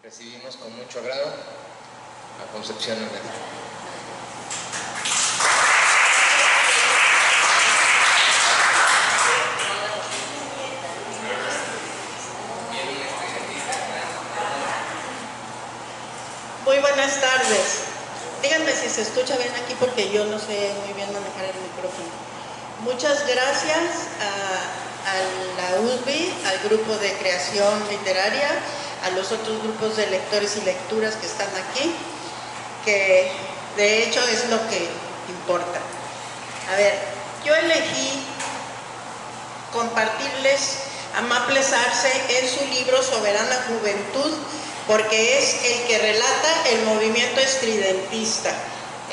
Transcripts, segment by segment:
Recibimos con mucho agrado a Concepción Orlando. Muy buenas tardes. Díganme si se escucha bien aquí porque yo no sé muy bien manejar el micrófono. Muchas gracias a la USB, al grupo de creación literaria, a los otros grupos de lectores y lecturas que están aquí, que de hecho es lo que importa. A ver, yo elegí compartirles a Maples Arce en su libro Soberana Juventud, porque es el que relata el movimiento estridentista.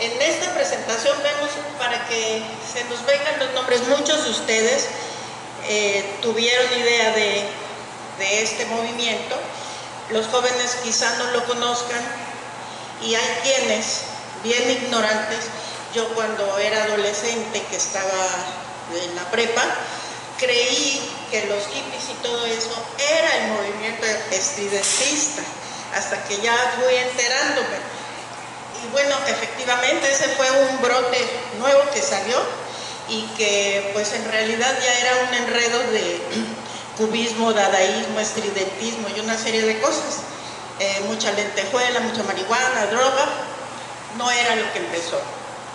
En esta presentación vemos, para que se nos vengan los nombres, muchos de ustedes tuvieron idea de este movimiento, los jóvenes quizá no lo conozcan, y hay quienes, bien ignorantes, yo cuando era adolescente, que estaba en la prepa, creí que los hippies y todo eso era el movimiento estridentista, hasta que ya fui enterándome. Y bueno, efectivamente ese fue un brote nuevo que salió y que pues en realidad ya era un enredo de cubismo, dadaísmo, estridentismo y una serie de cosas. Mucha lentejuela, mucha marihuana, droga, no era lo que empezó.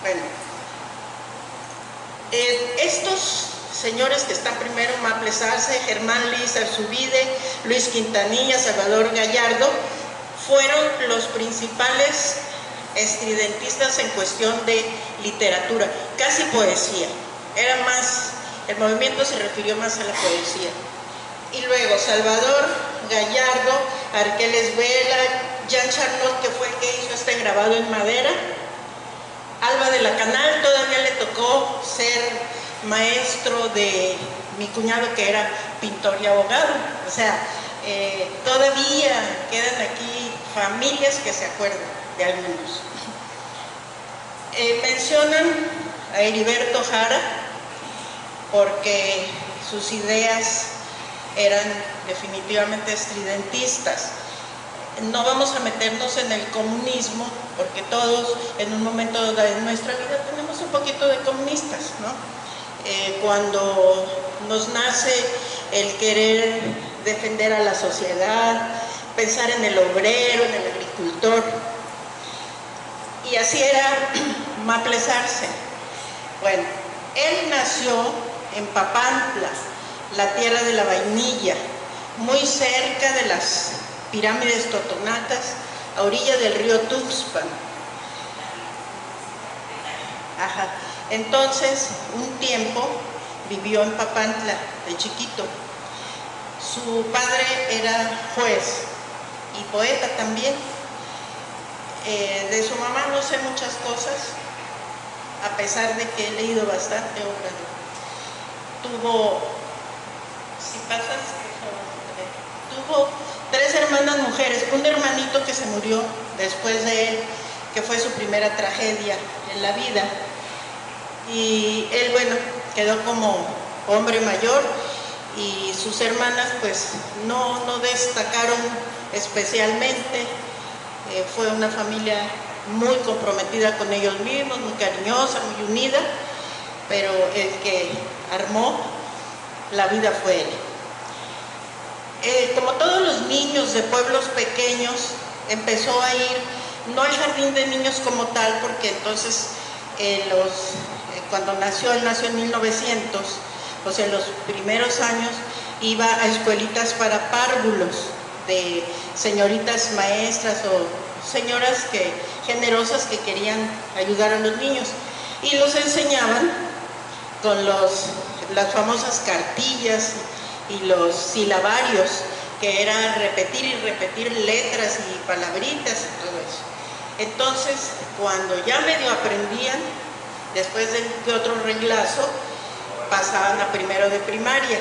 Bueno, estos señores que están primero, Maples Arce, Germán Liz Arzubide, Luis Quintanilla, Salvador Gallardo, fueron los principales estridentistas en cuestión de literatura, casi poesía. Era más, el movimiento se refirió más a la poesía. Y luego Salvador Gallardo, Arqueles Vela, Jean Charnot, que fue el que hizo este grabado en madera, Alba de la Canal, todavía le tocó ser maestro de mi cuñado, que era pintor y abogado. O sea, todavía quedan aquí familias que se acuerdan de algunos. Mencionan a Heriberto Jara porque sus ideas eran definitivamente estridentistas. No vamos a meternos en el comunismo, porque todos en un momento de nuestra vida tenemos un poquito de comunistas, ¿no? Cuando nos nace el querer defender a la sociedad, pensar en el obrero, en el agricultor. Y así era Maples Arce. Bueno, él nació en Papantla, la tierra de la vainilla, muy cerca de las pirámides totonatas, a orilla del río Tuxpan. Ajá. Entonces, un tiempo vivió en Papantla, de chiquito. Su padre era juez y poeta también. De su mamá no sé muchas cosas, a pesar de que he leído bastante obra. Tuvo 3 hermanas mujeres, un hermanito que se murió después de él, que fue su primera tragedia en la vida. Y él, bueno, quedó como hombre mayor y sus hermanas pues no destacaron especialmente. Fue una familia muy comprometida con ellos mismos, muy cariñosa, muy unida, pero el que armó la vida fue él. Como todos los niños de pueblos pequeños, empezó a ir, no al jardín de niños como tal, porque entonces cuando nació, él nació en 1900, o sea, en los primeros años iba a escuelitas para párvulos de señoritas maestras o señoras generosas que querían ayudar a los niños, y los enseñaban con las famosas cartillas y los silabarios, que era repetir y repetir letras y palabritas y todo eso. Entonces, cuando ya medio aprendían, después de otro reglazo, pasaban a primero de primaria.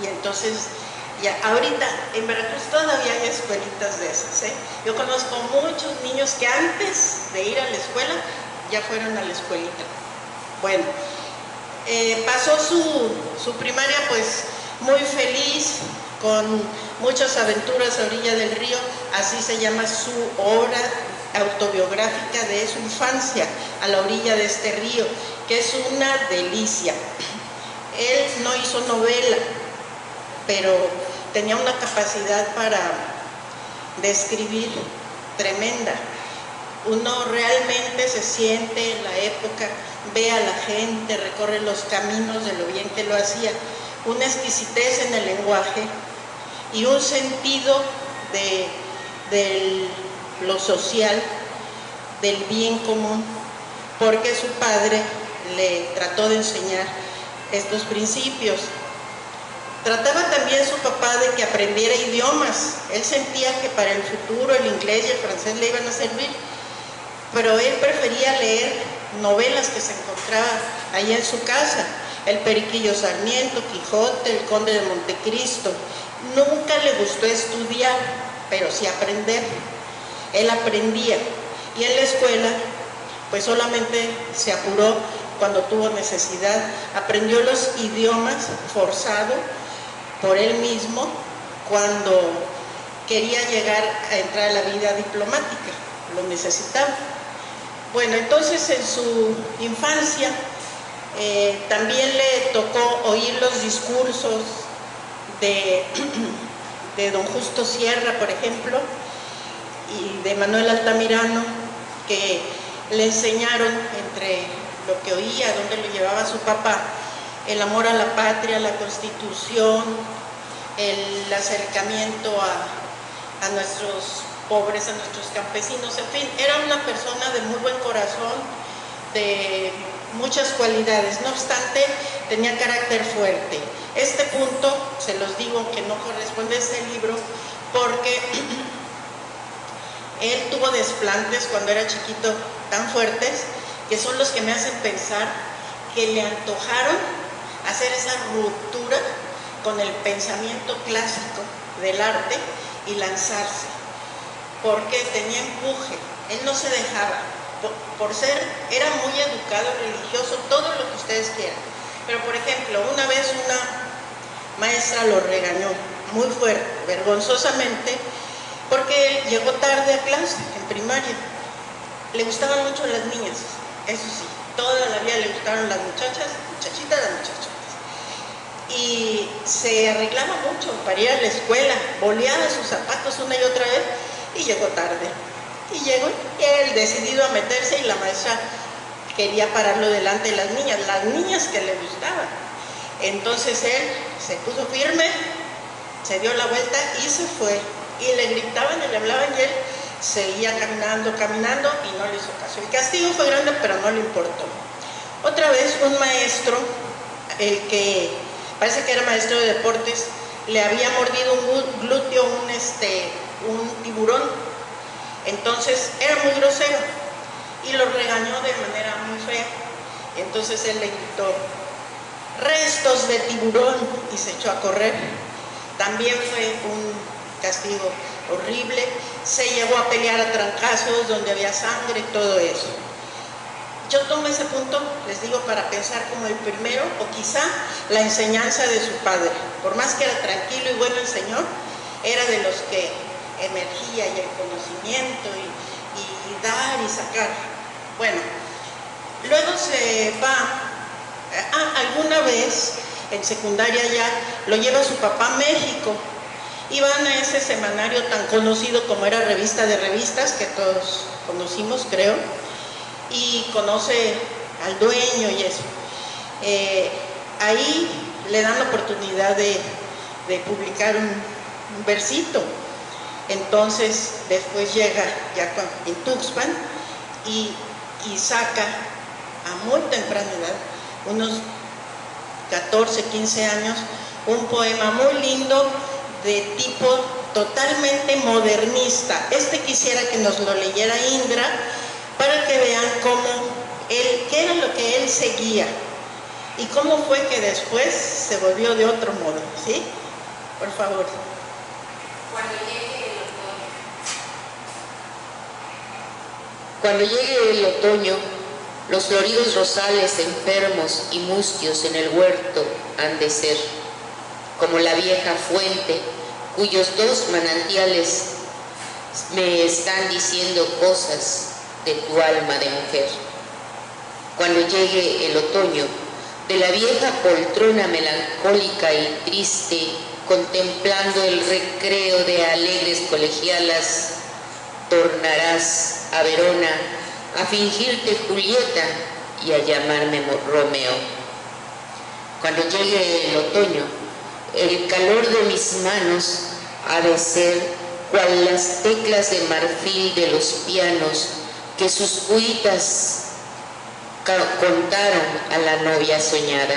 Y entonces, ya ahorita en Veracruz todavía hay escuelitas de esas, ¿eh? Yo conozco muchos niños que antes de ir a la escuela ya fueron a la escuelita. Bueno, Pasó su primaria pues muy feliz, con muchas aventuras a orilla del río, así se llama su obra autobiográfica de su infancia a la orilla de este río, que es una delicia. Él no hizo novela, pero tenía una capacidad para describir tremenda. Uno realmente se siente en la época, ve a la gente, recorre los caminos de lo bien que lo hacía, una exquisitez en el lenguaje y un sentido de lo social, del bien común, porque su padre le trató de enseñar estos principios. Trataba también su papá de que aprendiera idiomas. Él sentía que para el futuro el inglés y el francés le iban a servir, pero él prefería leer novelas que se encontraban ahí en su casa, El Periquillo Sarmiento, Quijote, El Conde de Montecristo. Nunca le gustó estudiar, pero sí aprender. Él aprendía, y en la escuela pues solamente se apuró cuando tuvo necesidad, aprendió los idiomas forzado por él mismo cuando quería llegar a entrar a la vida diplomática, lo necesitaba. Bueno, entonces en su infancia también le tocó oír los discursos de don Justo Sierra, por ejemplo, y de Manuel Altamirano, que le enseñaron, entre lo que oía, dónde lo llevaba su papá, el amor a la patria, la Constitución, el acercamiento a nuestros pobres, a nuestros campesinos, en fin, era una persona de muy buen corazón, de muchas cualidades. No obstante, tenía carácter fuerte. Este punto, se los digo que no corresponde a este libro, porque él tuvo desplantes cuando era chiquito tan fuertes, que son los que me hacen pensar que le antojaron hacer esa ruptura con el pensamiento clásico del arte y lanzarse, porque tenía empuje. Él no se dejaba, por ser, era muy educado, religioso, todo lo que ustedes quieran. Pero por ejemplo, una vez una maestra lo regañó muy fuerte, vergonzosamente, porque él llegó tarde a clase, en primaria. Le gustaban mucho las niñas, eso sí, toda la vida le gustaron las muchachitas, las muchachotas. Y se arreglaba mucho para ir a la escuela, boleaba sus zapatos una y otra vez y llegó tarde. Y llegó él decidido a meterse, y la maestra quería pararlo delante de las niñas que le gustaban. Entonces él se puso firme, se dio la vuelta y se fue. Y le gritaban y le hablaban y él seguía caminando y no le hizo caso. El castigo fue grande, pero no le importó. Otra vez un maestro, el que parece que era maestro de deportes, le había mordido un glúteo, un tiburón. Entonces era muy grosero y lo regañó de manera muy fea. Entonces él le gritó: restos de tiburón, y se echó a correr. También fue un castigo horrible. Se llevó a pelear a trancazos donde había sangre, todo eso. Yo tomo ese punto, les digo, para pensar como el primero, o quizá la enseñanza de su padre. Por más que era tranquilo y bueno el señor, era de los que emergía y el conocimiento y dar y sacar. Bueno, luego se va, alguna vez en secundaria ya lo lleva su papá a México y van a ese semanario tan conocido como era Revista de Revistas, que todos conocimos, creo, y conoce al dueño y eso. Ahí le dan la oportunidad de publicar un versito. Entonces después llega ya en Tuxpan y saca a muy temprana edad, unos 14, 15 años, un poema muy lindo de tipo totalmente modernista. Quisiera que nos lo leyera Indra para que vean qué era lo que él seguía y cómo fue que después se volvió de otro modo, ¿sí? Por favor. Cuando llegue el otoño, Los floridos rosales enfermos y mustios en el huerto han de ser, como la vieja fuente, cuyos dos manantiales me están diciendo cosas de tu alma de mujer. Cuando llegue el otoño, de la vieja poltrona melancólica y triste, contemplando el recreo de alegres colegialas, tornarás a Verona a fingirte Julieta y a llamarme Romeo. Cuando llegue el otoño, el calor de mis manos ha de ser cual las teclas de marfil de los pianos que sus cuitas contaron a la novia soñada.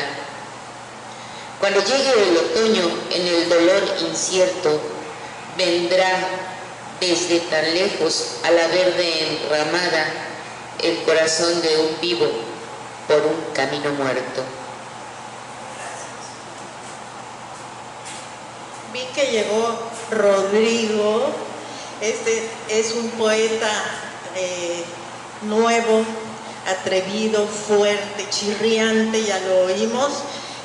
Cuando llegue el otoño, en el dolor incierto, vendrá desde tan lejos a la verde enramada el corazón de un vivo por un camino muerto. Vi que llegó Rodrigo. Este es un poeta nuevo, atrevido, fuerte, chirriante, ya lo oímos.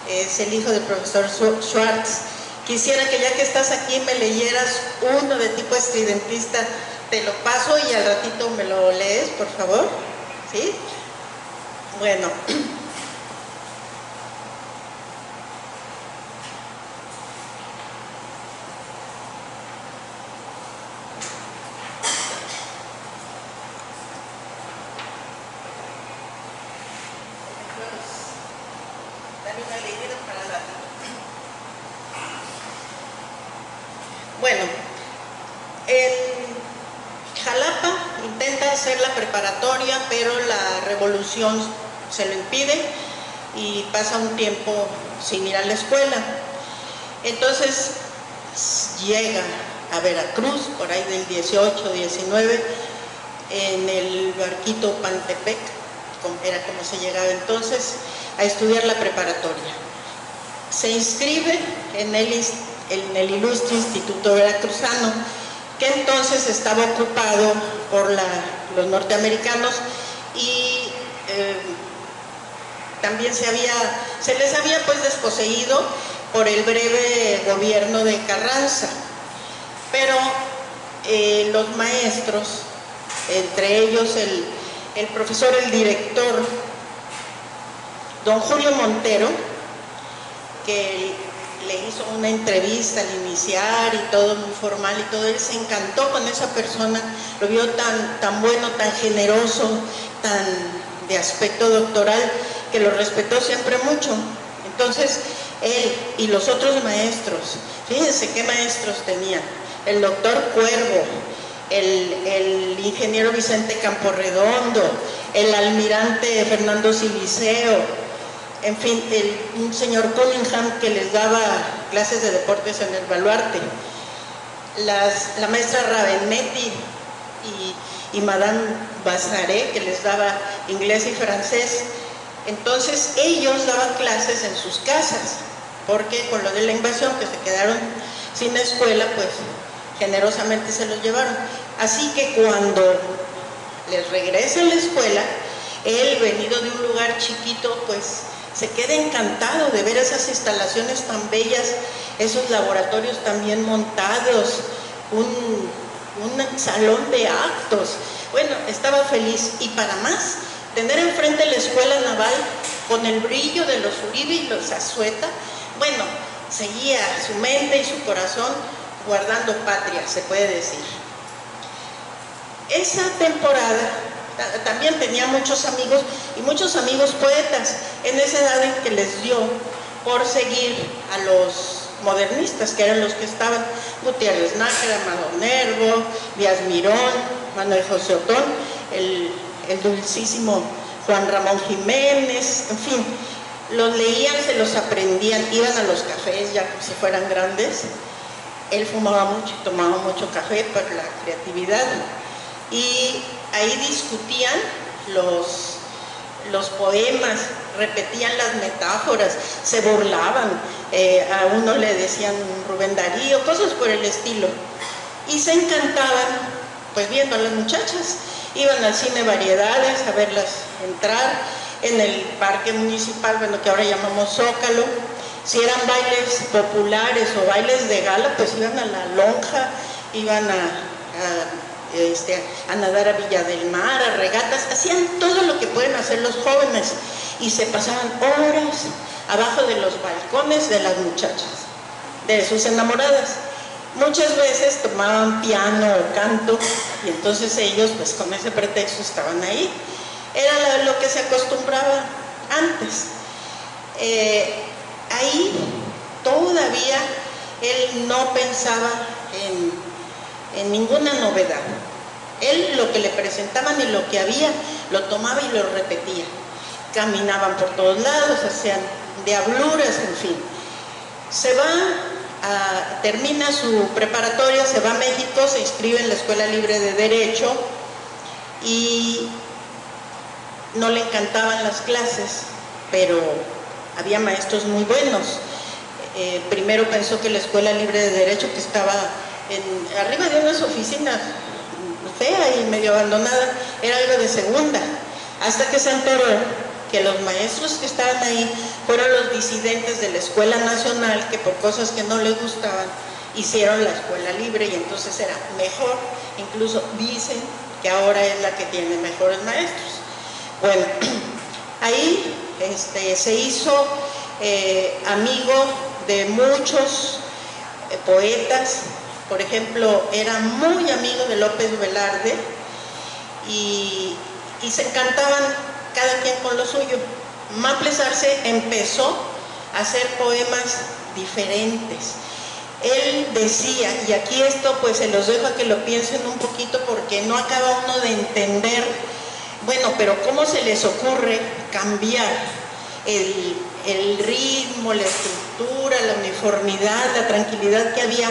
Es el hijo del profesor Schwartz. Quisiera que ya que estás aquí me leyeras uno de tipo estridentista. Te lo paso y al ratito me lo lees, por favor. ¿Sí? Bueno. Bueno, en Jalapa intenta hacer la preparatoria, pero la revolución se lo impide y pasa un tiempo sin ir a la escuela. Entonces llega a Veracruz, por ahí del 18, 19, en el barquito Pantepec, era como se llegaba entonces, a estudiar la preparatoria. Se inscribe en el Ilustre Instituto Veracruzano, que entonces estaba ocupado por los norteamericanos y también se les había pues desposeído por el breve gobierno de Carranza. Pero los maestros, entre ellos el profesor, el director, don Julio Montero, que le hizo una entrevista al iniciar y todo muy formal y todo, él se encantó con esa persona, lo vio tan bueno, tan generoso, tan de aspecto doctoral, que lo respetó siempre mucho. Entonces él y los otros maestros, fíjense qué maestros tenían: el doctor Cuervo, el ingeniero Vicente Camporredondo, el almirante Fernando Siliceo, en fin, un señor Cunningham que les daba clases de deportes en el Baluarte, la maestra Ravenetti y Madame Bazaré, que les daba inglés y francés. Entonces ellos daban clases en sus casas, porque con lo de la invasión, que se quedaron sin escuela, pues generosamente se los llevaron. Así que cuando les regresa a la escuela, él, venido de un lugar chiquito, pues se queda encantado de ver esas instalaciones tan bellas, esos laboratorios tan bien montados, un salón de actos. Bueno, estaba feliz, y para más, tener enfrente la escuela naval con el brillo de los Uribe y los Azueta. Bueno, seguía su mente y su corazón guardando patria, se puede decir. Esa temporada también tenía muchos amigos, y muchos amigos poetas, en esa edad en que les dio por seguir a los modernistas, que eran los que estaban: Gutiérrez Nájera, Amado Nervo, Díaz Mirón, Manuel José Otón, el dulcísimo Juan Ramón Jiménez, en fin, los leían, se los aprendían, iban a los cafés ya como si fueran grandes. Él fumaba mucho y tomaba mucho café por la creatividad, y ahí discutían los poemas, repetían las metáforas, se burlaban, a uno le decían Rubén Darío, cosas por el estilo, y se encantaban pues viendo a las muchachas. Iban al cine Variedades a verlas entrar, en el parque municipal, bueno, que ahora llamamos Zócalo. Si eran bailes populares o bailes de gala, pues iban a la lonja, iban a nadar a Villa del Mar, a regatas, hacían todo lo que pueden hacer los jóvenes y se pasaban horas abajo de los balcones de las muchachas, de sus enamoradas. Muchas veces tomaban piano o canto y entonces ellos pues con ese pretexto estaban ahí. Era lo que se acostumbraba antes. Ahí todavía él no pensaba en ninguna novedad. Él lo que le presentaban y lo que había lo tomaba y lo repetía. Caminaban por todos lados, hacían diabluras, en fin. Termina su preparatoria, se va a México, se inscribe en la Escuela Libre de Derecho y no le encantaban las clases, pero había maestros muy buenos. Primero pensó que la Escuela Libre de Derecho, que estaba arriba de unas oficinas fea y medio abandonada, era algo de segunda, hasta que se enteró que los maestros que estaban ahí fueron los disidentes de la Escuela Nacional, que por cosas que no les gustaban hicieron la Escuela Libre y entonces era mejor. Incluso dicen que ahora es la que tiene mejores maestros. Bueno, ahí se hizo amigo de muchos poetas. Por ejemplo, era muy amigo de López Velarde y se encantaban cada quien con lo suyo. Maples Arce empezó a hacer poemas diferentes. Él decía, y aquí esto pues se los dejo a que lo piensen un poquito porque no acaba uno de entender, bueno, pero ¿cómo se les ocurre cambiar el ritmo, la estructura, la uniformidad, la tranquilidad que había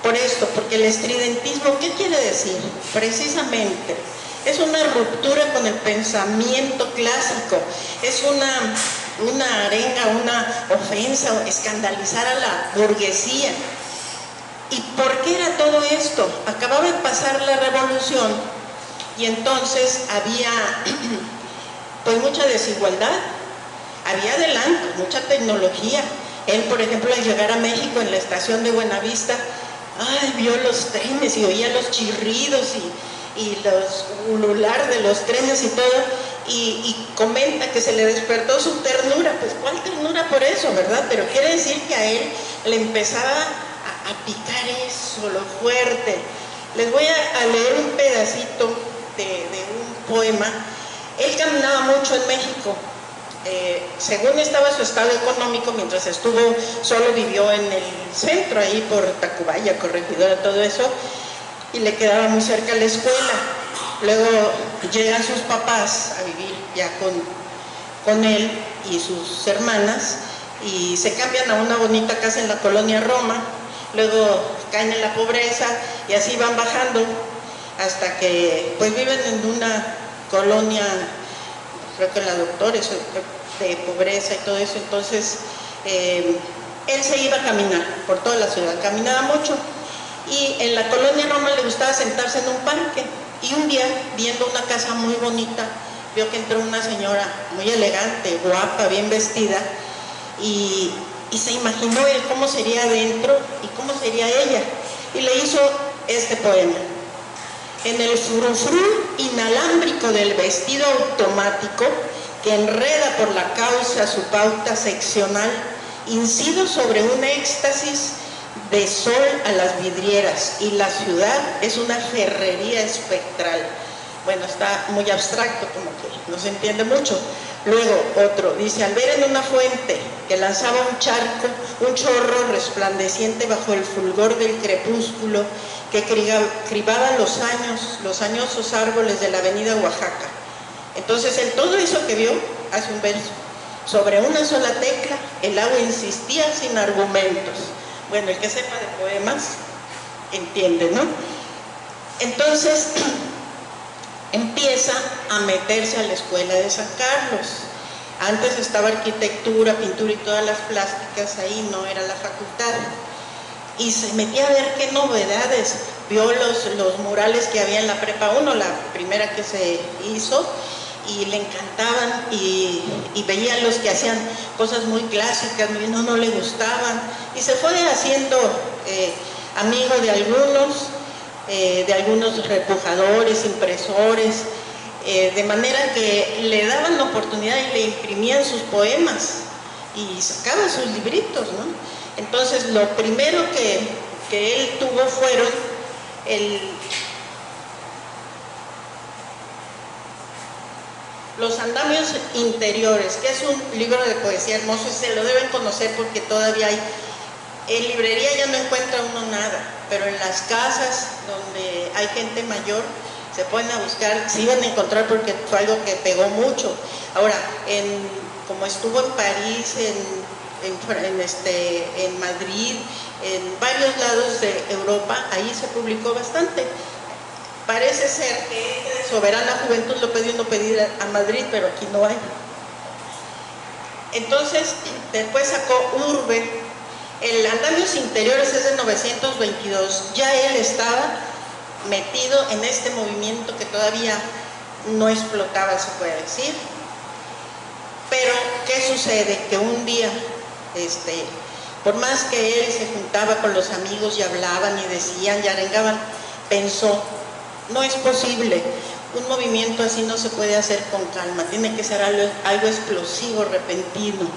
por esto? Porque el estridentismo, ¿qué quiere decir? Precisamente es una ruptura con el pensamiento clásico, es una arenga, una ofensa, escandalizar a la burguesía. ¿Y por qué era todo esto? Acababa de pasar la revolución y entonces había pues mucha desigualdad, había adelanto, mucha tecnología. Él, por ejemplo, al llegar a México en la estación de Buenavista, vio los trenes y oía los chirridos y los ulular de los trenes y todo, y comenta que se le despertó su ternura. Pues ¿cuál ternura por eso, verdad? Pero quiere decir que a él le empezaba a picar eso, lo fuerte. Les voy a leer un pedacito de un poema. Él caminaba mucho en México. Según estaba su estado económico, mientras estuvo solo vivió en el centro, ahí por Tacubaya, Corregidora, todo eso, y le quedaba muy cerca la escuela. Luego llegan sus papás a vivir ya con él y sus hermanas y se cambian a una bonita casa en la colonia Roma. Luego caen en la pobreza y así van bajando hasta que pues viven en una colonia, creo que en la Doctores, de pobreza y todo eso. Entonces él se iba a caminar por toda la ciudad, caminaba mucho. Y en la colonia Roma le gustaba sentarse en un parque y un día, viendo una casa muy bonita, vio que entró una señora muy elegante, guapa, bien vestida y se imaginó él cómo sería adentro y cómo sería ella, y le hizo este poema. En el frufru inalámbrico del vestido automático que enreda por la causa su pauta seccional, incido sobre un éxtasis de sol a las vidrieras y la ciudad es una ferrería espectral. Bueno, está muy abstracto, como que no se entiende mucho. Luego otro dice: al ver en una fuente que lanzaba un chorro resplandeciente bajo el fulgor del crepúsculo que cribaba los añosos árboles de la avenida Oaxaca. Entonces él todo eso que vio hace un verso. Sobre una sola tecla el agua insistía sin argumentos. Bueno, el que sepa de poemas entiende, ¿no? Entonces empieza a meterse a la escuela de San Carlos. Antes estaba arquitectura, pintura y todas las plásticas, ahí no era la facultad. Y se metía a ver qué novedades, vio los murales que había en la Prepa 1, la primera que se hizo, y le encantaban, y veía los que hacían cosas muy clásicas, no le gustaban, y se fue haciendo amigo de algunos repujadores, impresores, de manera que le daban la oportunidad y le imprimían sus poemas y sacaba sus libritos, ¿no? Entonces lo primero que él tuvo fueron Los andamios interiores, que es un libro de poesía hermoso y se lo deben conocer porque todavía hay. En librería ya no encuentra uno nada, pero en las casas donde hay gente mayor se pueden a buscar, sí van a encontrar porque fue algo que pegó mucho. Ahora, como estuvo en París, en Madrid, en varios lados de Europa, ahí se publicó bastante. Parece ser que de Soberana Juventud lo pidió pedir a Madrid, pero aquí no hay. Entonces, después sacó Urbe. El Andamios Interiores es de 922. Ya él estaba metido en este movimiento que todavía no explotaba, se puede decir. Pero, ¿qué sucede? Que un día, por más que él se juntaba con los amigos y hablaban y decían y arengaban, pensó, no es posible, un movimiento así no se puede hacer con calma, tiene que ser algo explosivo, repentino.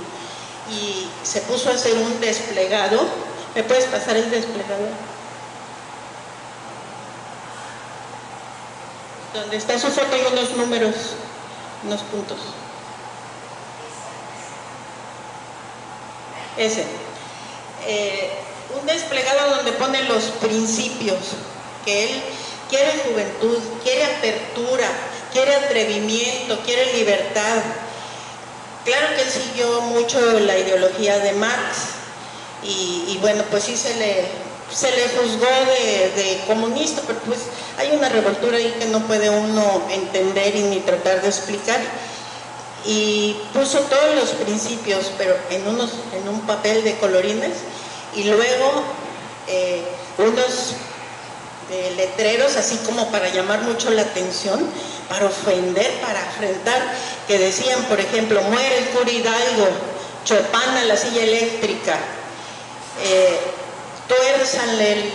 Y se puso a hacer un desplegado. ¿Me puedes pasar el desplegado? Donde está su foto y unos números, unos puntos. Ese. Un desplegado donde pone los principios, que él quiere juventud, quiere apertura, quiere atrevimiento, quiere libertad. Claro que él siguió mucho la ideología de Marx y bueno, pues sí se le juzgó de comunista, pero pues hay una revoltura ahí que no puede uno entender y ni tratar de explicar. Y puso todos los principios, pero en un papel de colorines, y luego unos letreros así como para llamar mucho la atención, para ofender, para afrentar, que decían, por ejemplo, muere el cura Hidalgo, Chopin a la silla eléctrica, tuérzanle el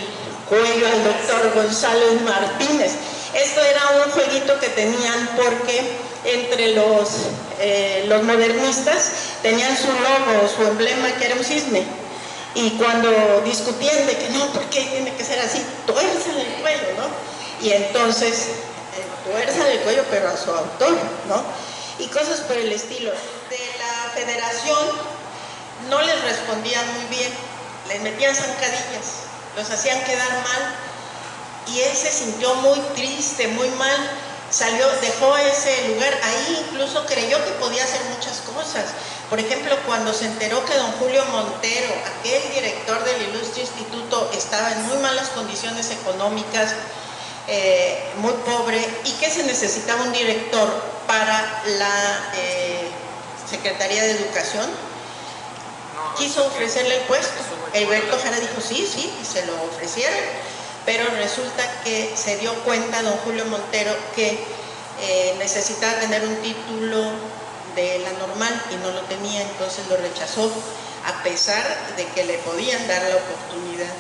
cuello al doctor González Martínez. Esto era un jueguito que tenían porque entre los modernistas tenían su logo, su emblema, que era un cisne. Y cuando discutían de que no, ¿por qué tiene que ser así? Tuérzale el cuello, ¿no? Y entonces, tuérzale el cuello, pero a su autor, ¿no? Y cosas por el estilo. De la federación no les respondían muy bien, les metían zancadillas, los hacían quedar mal, y él se sintió muy triste, muy mal, dejó ese lugar. Ahí incluso creyó que podía hacer muchas cosas. Por ejemplo, cuando se enteró que don Julio Montero, aquel director del Ilustre Instituto, estaba en muy malas condiciones económicas, muy pobre, y que se necesitaba un director para la Secretaría de Educación, quiso ofrecerle el puesto. Alberto Jara dijo sí, y se lo ofrecieron, pero resulta que se dio cuenta don Julio Montero que necesitaba tener un título de la normal y no lo tenía, entonces lo rechazó, a pesar de que le podían dar la oportunidad.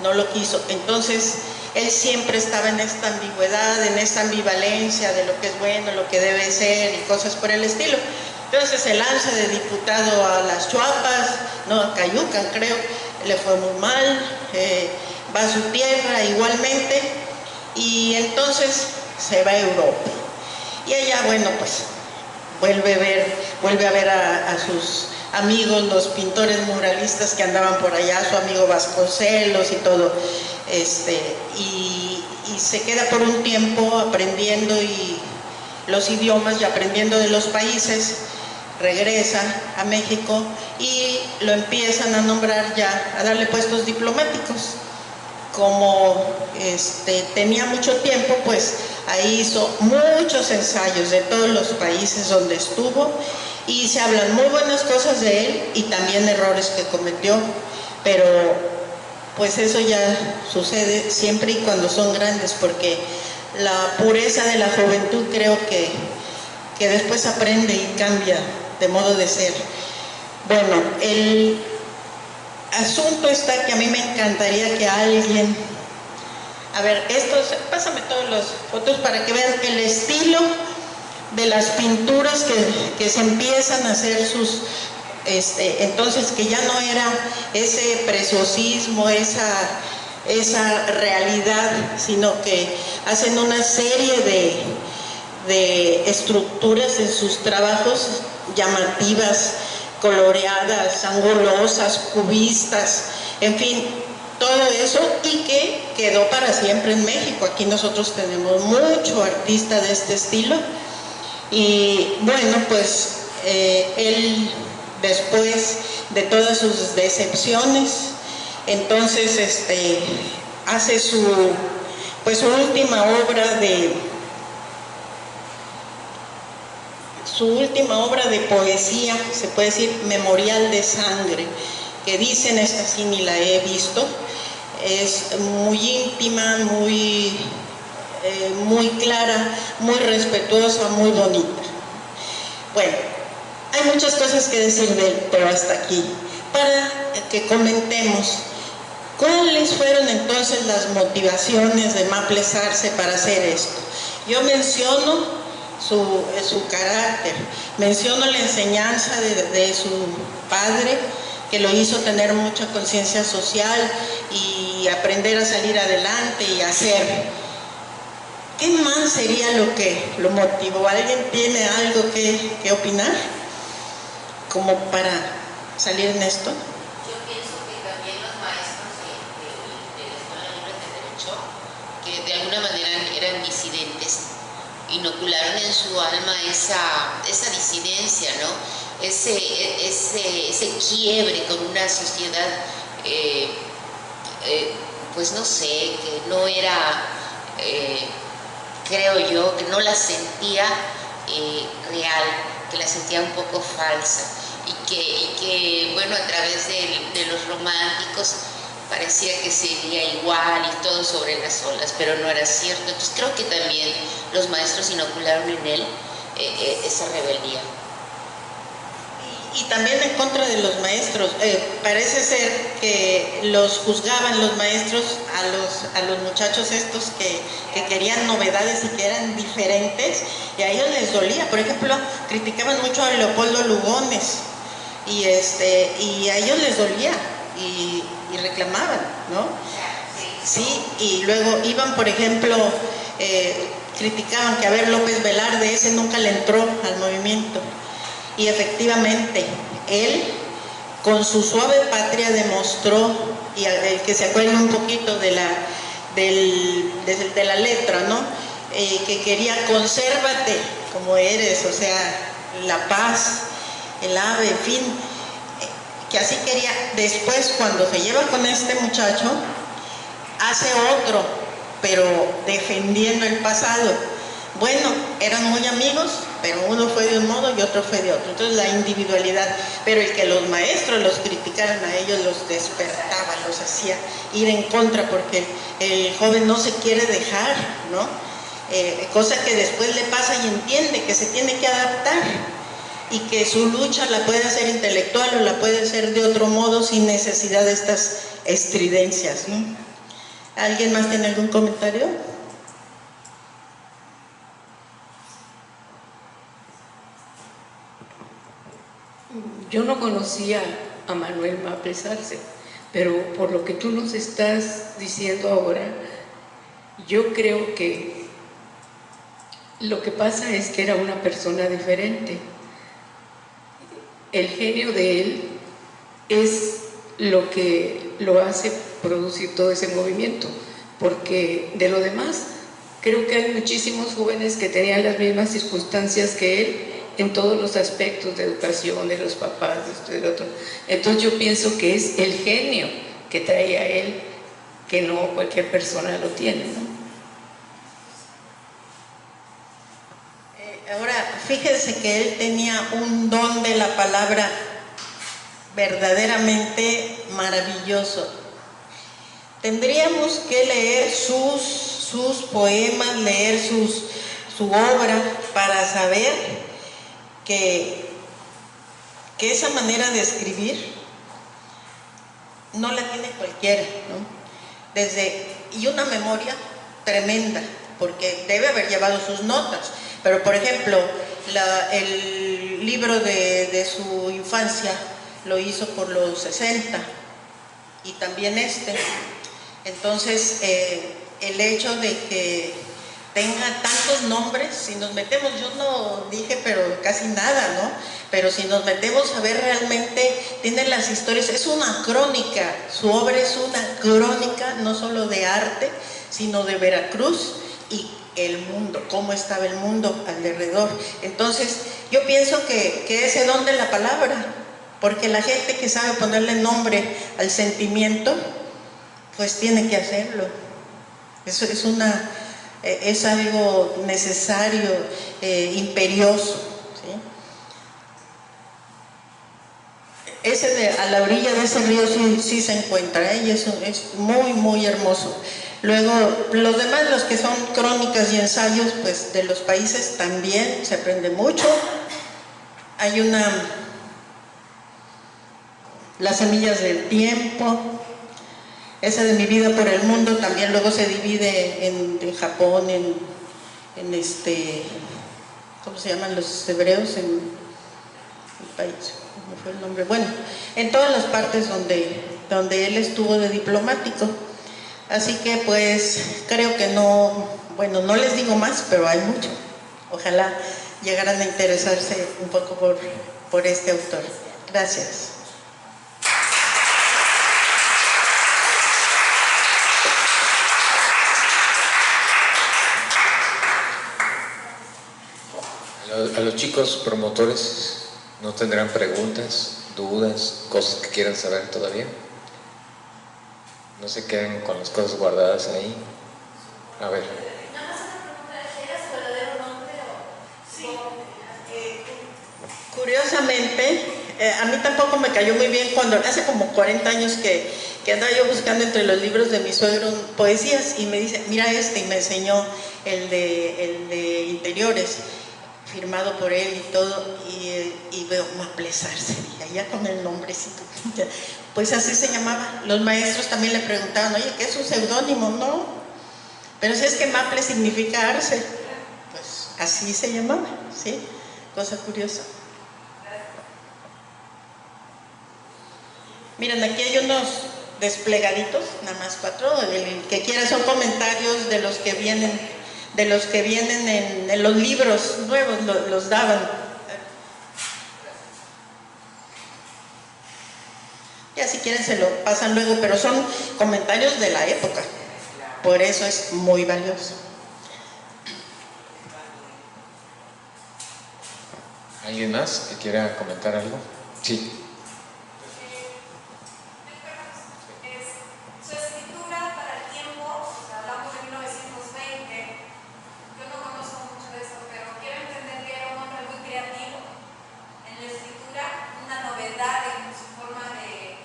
No lo quiso. Entonces él siempre estaba en esta ambigüedad, en esta ambivalencia de lo que es bueno, lo que debe ser y cosas por el estilo. Entonces se lanza de diputado a las Chuapas, no, a Cayucan creo, le fue muy mal, va a su tierra igualmente, y entonces se va a Europa. Y allá, bueno, pues vuelve a ver a sus amigos, los pintores muralistas que andaban por allá, su amigo Vasconcelos y todo, y se queda por un tiempo aprendiendo los idiomas y aprendiendo de los países. Regresa a México y lo empiezan a nombrar ya, a darle puestos diplomáticos. Como tenía mucho tiempo, pues ahí hizo muchos ensayos de todos los países donde estuvo, y se hablan muy buenas cosas de él y también errores que cometió, pero pues eso ya sucede siempre y cuando son grandes, porque la pureza de la juventud creo que después aprende y cambia de modo de ser. Bueno, el asunto está que a mí me encantaría que alguien, a ver, pásame todas las fotos para que vean el estilo de las pinturas que se empiezan a hacer entonces que ya no era ese preciosismo, esa realidad, sino que hacen una serie de estructuras en sus trabajos llamativas, coloreadas, angulosas, cubistas, en fin, todo eso, y que quedó para siempre en México. Aquí nosotros tenemos mucho artista de este estilo. Y bueno, pues él, después de todas sus decepciones, entonces hace su última obra de poesía, se puede decir Memorial de Sangre, que dicen, esta sí ni la he visto, es muy íntima, muy clara, muy respetuosa, muy bonita. Bueno, hay muchas cosas que decir de él, pero hasta aquí, para que comentemos cuáles fueron entonces las motivaciones de Maples Arce para hacer esto. Yo menciono su carácter, menciono la enseñanza de su padre, que lo hizo tener mucha conciencia social y aprender a salir adelante y hacer. ¿Qué más sería lo que lo motivó? ¿Alguien tiene algo que opinar? Como para salir en esto. Yo pienso que también los maestros de la Escuela Libre de Derecho, que de alguna manera eran disidentes, inocularon en su alma esa disidencia, ¿no? Ese quiebre con una sociedad, pues no sé, que no era... creo yo que no la sentía real, que la sentía un poco falsa, y que bueno, a través de los románticos parecía que sería igual y todo sobre las olas, pero no era cierto. Entonces creo que también los maestros inocularon en él esa rebeldía. Y también en contra de los maestros. Parece ser que los juzgaban los maestros a los muchachos estos que querían novedades y que eran diferentes, y a ellos les dolía. Por ejemplo, criticaban mucho a Leopoldo Lugones, y a ellos les dolía y reclamaban, ¿no? Sí, y luego iban, por ejemplo, criticaban que a ver, López Velarde, ese nunca le entró al movimiento. Y efectivamente, él con su suave patria demostró, y el que se acuerde un poquito de la letra, ¿no? Que quería consérvate como eres, o sea, la paz, el ave, en fin, que así quería. Después, cuando se lleva con este muchacho, hace otro, pero defendiendo el pasado. Bueno, eran muy amigos, pero uno fue de un modo y otro fue de otro. Entonces la individualidad, pero el que los maestros los criticaran a ellos los despertaba, los hacía ir en contra, porque el joven no se quiere dejar, ¿no? Cosa que después le pasa y entiende que se tiene que adaptar y que su lucha la puede hacer intelectual o la puede hacer de otro modo sin necesidad de estas estridencias, ¿no? ¿Alguien más tiene algún comentario? Yo no conocía a Manuel Maples Arce, pero por lo que tú nos estás diciendo ahora, yo creo que lo que pasa es que era una persona diferente. El genio de él es lo que lo hace producir todo ese movimiento, porque de lo demás creo que hay muchísimos jóvenes que tenían las mismas circunstancias que él en todos los aspectos de educación, de los papás, de esto y de lo otro. Entonces yo pienso que es el genio que trae a él, que no cualquier persona lo tiene, ¿no? Ahora, fíjense que él tenía un don de la palabra verdaderamente maravilloso. Tendríamos que leer sus poemas, leer su obra para saber que esa manera de escribir no la tiene cualquiera, ¿no? Y una memoria tremenda, porque debe haber llevado sus notas. Pero, por ejemplo, el libro de su infancia lo hizo por los 60, y también Entonces, el hecho de que tenga tantos nombres, si nos metemos, yo no dije pero casi nada, ¿no? Pero si nos metemos a ver realmente, tiene las historias, es una crónica, su obra es una crónica no solo de arte, sino de Veracruz y el mundo, cómo estaba el mundo alrededor. Entonces, yo pienso que ese don de la palabra, porque la gente que sabe ponerle nombre al sentimiento, pues tiene que hacerlo. Eso es algo necesario, imperioso, ¿sí? Ese a la orilla de ese río sí se encuentra, y eso es muy, muy hermoso. Luego, los demás, los que son crónicas y ensayos, pues de los países también se aprende mucho. Hay Las semillas del tiempo, esa de Mi vida por el mundo, también luego se divide en Japón, ¿cómo se llaman los hebreos? En el país, ¿cómo fue el nombre? Bueno, en todas las partes donde él estuvo de diplomático. Así que pues creo que no les digo más, pero hay mucho. Ojalá llegaran a interesarse un poco por este autor. Gracias. A los chicos promotores, ¿no tendrán preguntas, dudas, cosas que quieran saber todavía? No se queden con las cosas guardadas ahí. A ver. Nada más una pregunta, ¿era su verdadero nombre o...? Sí. Curiosamente, a mí tampoco me cayó muy bien cuando hace como 40 años que andaba yo buscando entre los libros de mi suegro poesías, y me dice, mira y me enseñó el de interiores, firmado por él y todo, y veo Maplesarse, y allá con el nombrecito, pues así se llamaba. Los maestros también le preguntaban, oye, ¿qué es un seudónimo? No, pero si es que Maple significa arce, pues así se llamaba, ¿sí? Cosa curiosa. Miren, aquí hay unos desplegaditos, nada más 4, el que quiera, son comentarios de los que vienen en los libros nuevos, los daban. Ya si quieren se lo pasan luego, pero son comentarios de la época, por eso es muy valioso. ¿Alguien más que quiera comentar algo? Sí. Su escritura para el tiempo, hablamos de 1920, yo no conozco mucho de esto, pero quiero entender que era un hombre muy creativo en la escritura, una novedad en su forma de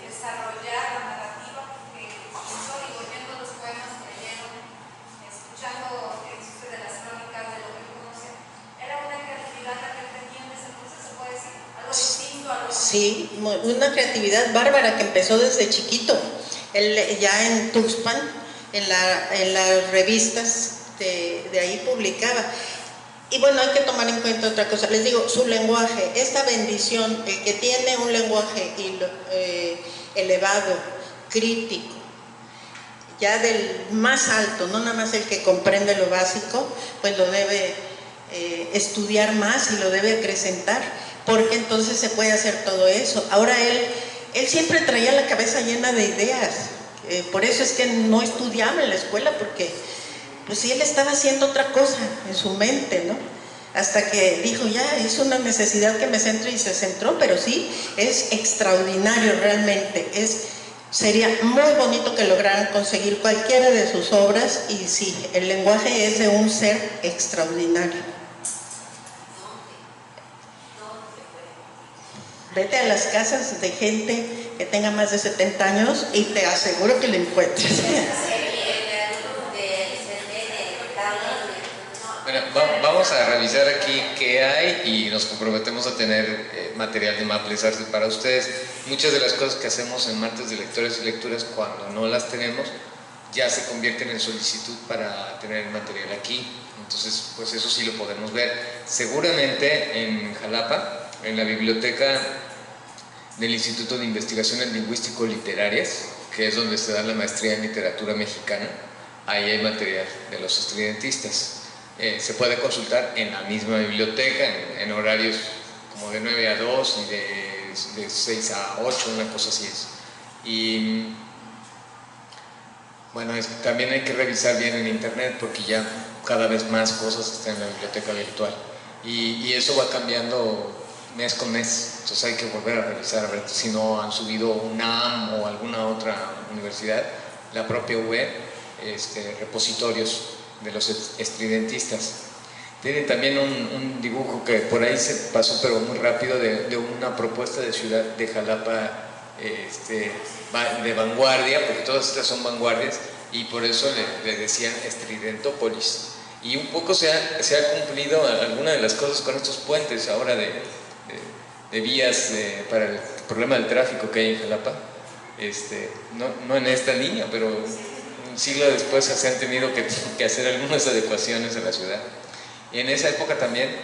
desarrollar la narrativa, que incluso oyendo los poemas que leyeron, escuchando que existe de las crónicas, de lo que conoce, era una creatividad la que él tenía en ese entonces, se puede decir, algo distinto a lo que... Sí, una creatividad bárbara que empezó desde chiquito. Él ya en Tuxpan, en las revistas de ahí publicaba. Y bueno, hay que tomar en cuenta otra cosa. Les digo, su lenguaje, esta bendición, el que tiene un lenguaje elevado, crítico, ya del más alto, no nada más el que comprende lo básico, pues lo debe estudiar más y lo debe acrecentar, porque entonces se puede hacer todo eso. Ahora él siempre traía la cabeza llena de ideas, por eso es que no estudiaba en la escuela, porque pues sí, él estaba haciendo otra cosa en su mente, ¿no? Hasta que dijo, ya, es una necesidad que me centre, y se centró, pero sí, es extraordinario realmente, sería muy bonito que lograran conseguir cualquiera de sus obras, y sí, el lenguaje es de un ser extraordinario. Vete a las casas de gente que tenga más de 70 años y te aseguro que lo encuentres. Bueno, vamos a revisar aquí qué hay y nos comprometemos a tener material de Maples Arce para ustedes. Muchas de las cosas que hacemos en martes de lectores y lecturas, cuando no las tenemos, ya se convierten en solicitud para tener el material aquí. Entonces, pues eso sí lo podemos ver. Seguramente en Jalapa, en la biblioteca del Instituto de Investigaciones Lingüístico-Literarias, que es donde se da la maestría en literatura mexicana, ahí hay material de los estridentistas. Se puede consultar en la misma biblioteca, en horarios como de 9 a 2 y de 6 a 8, una cosa así es. Y bueno, también hay que revisar bien en internet porque ya cada vez más cosas están en la biblioteca virtual y eso va cambiando mes con mes, entonces hay que volver a revisar a ver si no han subido UNAM o alguna otra universidad, la propia web, repositorios de los estridentistas. Tienen también un dibujo que por ahí se pasó pero muy rápido de una propuesta de ciudad de Jalapa de vanguardia, porque todas estas son vanguardias y por eso le decían Estridentópolis. Y un poco se ha cumplido alguna de las cosas con estos puentes ahora de vías para el problema del tráfico que hay en Jalapa. No en esta línea, pero un siglo después se han tenido que hacer algunas adecuaciones a la ciudad. Y en esa época también,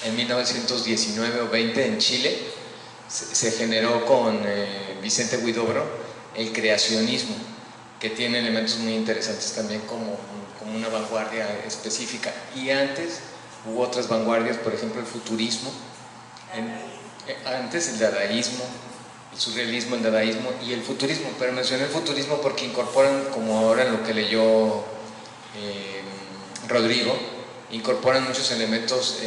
en 1919 o 20 en Chile, se generó con Vicente Huidobro el creacionismo, que tiene elementos muy interesantes también como una vanguardia específica. Y antes hubo otras vanguardias, por ejemplo el futurismo, antes el dadaísmo, el surrealismo, el dadaísmo y el futurismo, pero mencioné el futurismo porque incorporan, como ahora en lo que leyó Rodrigo, incorporan muchos elementos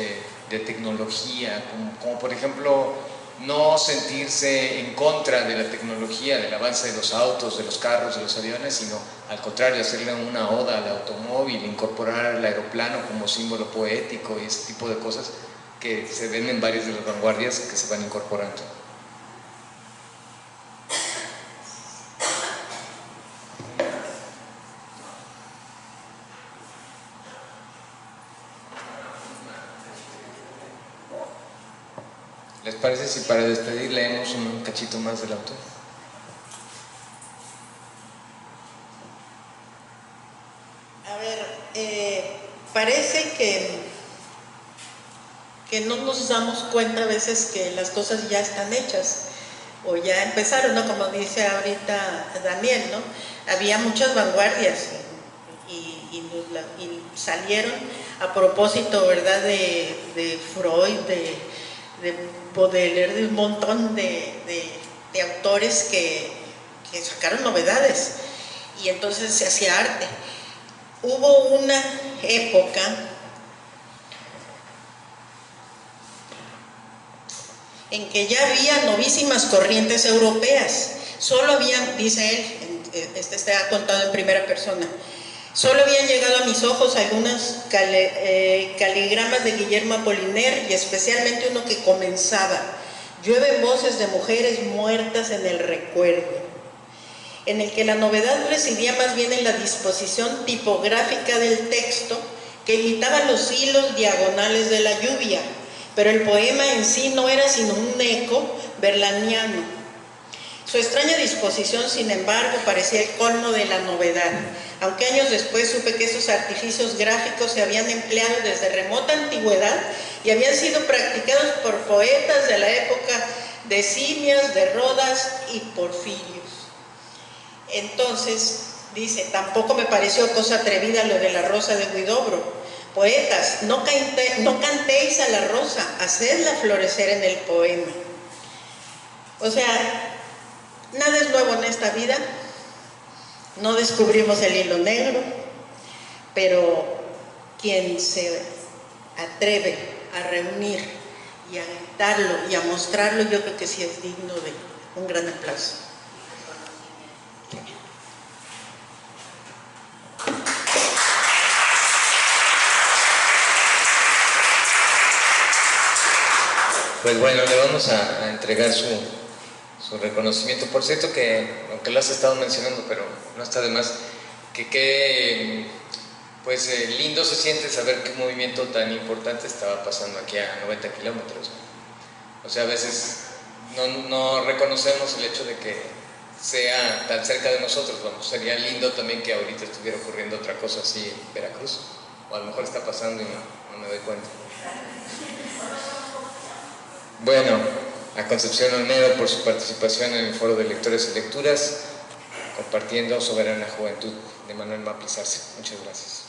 de tecnología, como por ejemplo no sentirse en contra de la tecnología, del avance de los autos, de los carros, de los aviones, sino al contrario, hacerle una oda al automóvil, incorporar el aeroplano como símbolo poético y ese tipo de cosas que se ven en varias de las vanguardias que se van incorporando. ¿Les parece si para despedir leemos un cachito más del autor? A ver, parece que no nos damos cuenta a veces que las cosas ya están hechas o ya empezaron, ¿no? Como dice ahorita Daniel, ¿no? Había muchas vanguardias y salieron a propósito, ¿verdad? De Freud, de Baudelaire, de un montón de autores que sacaron novedades y entonces se hacía arte. Hubo una época en que ya había novísimas corrientes europeas, solo habían, dice él, está contado en primera persona, solo habían llegado a mis ojos algunos caligramas de Guillermo Apollinaire y especialmente uno que comenzaba: llueven voces de mujeres muertas en el recuerdo, en el que la novedad residía más bien en la disposición tipográfica del texto que imitaba los hilos diagonales de la lluvia, pero el poema en sí no era sino un eco verlaniano. Su extraña disposición, sin embargo, parecía el colmo de la novedad, aunque años después supe que esos artificios gráficos se habían empleado desde remota antigüedad y habían sido practicados por poetas de la época de Simias, de Rodas y Porfirios. Entonces, dice, tampoco me pareció cosa atrevida lo de la rosa de Huidobro. Poetas, no cantéis a la rosa, hacedla florecer en el poema. O sea, nada es nuevo en esta vida, no descubrimos el hilo negro, pero quien se atreve a reunir y a gritarlo y a mostrarlo, yo creo que sí es digno de un gran aplauso. Pues bueno, le vamos a entregar su reconocimiento. Por cierto que, aunque lo has estado mencionando, pero no está de más, que pues lindo se siente saber que un movimiento tan importante estaba pasando aquí a 90 kilómetros. O sea, a veces no reconocemos el hecho de que sea tan cerca de nosotros. Bueno, sería lindo también que ahorita estuviera ocurriendo otra cosa así en Veracruz, o a lo mejor está pasando y no me doy cuenta. Bueno, a Concepción Olmedo por su participación en el Foro de Lectores y Lecturas, compartiendo Soberana Juventud, de Manuel Maplizarse. Muchas gracias.